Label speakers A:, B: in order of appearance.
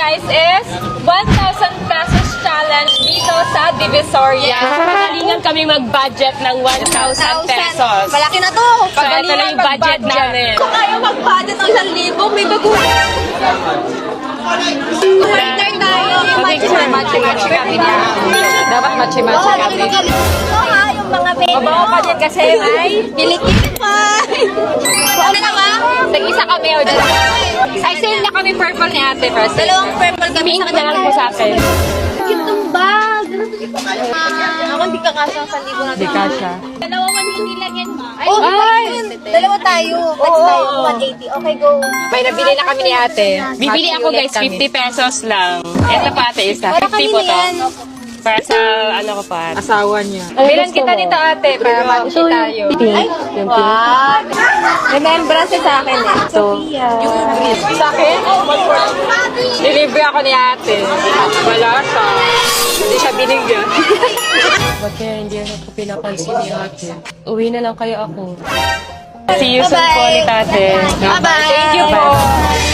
A: guys is 1,000 pesos challenge dito sa Divisoria. Pagalingan kami mag-budget ng 1,000 pesos.
B: Malaki na to.
A: So, ito na yung budget namin.
B: Kung ayaw mag-budget ng 1,000, may baguhan. Partner tayo.
A: Match-match kami niya. Dapat match-match kami.
B: Yung mga baby.
A: Mabaho pa din kasi may
B: Kilikili pa. Ano na ba?
A: tag-isa kami o dyan. Ay, sale na kami purple ni ate first.
B: Dalawang purple kami
A: Pink
B: sa
A: na lang po sa atin.
B: Cute ng bag. Ako hindi ka kasya sa 1,000 natin.
A: Hindi kasha.
B: Dalawa 180 lang yan, ma. Ay! Dalawa tayo. Next tayo, 180. Okay, go.
A: May nabili na kami ni ate. Bibili ako guys, 50 pesos lang. Ito pa ate isa. 50 po to. Para sa ano ko pa. Asawa niya. Bilan kita dito ate para match tayo.
B: Ay, wow. Remembrance sa akin eh. So,
A: Sa akin? Delivery ako ni ate. Wala siya. Hindi siya binigyan. Ba't kaya hindi ako pinapansin ni ate? Uwi na lang kayo ako. See you soon po ni tate.
B: Bye-bye.
A: Thank you po.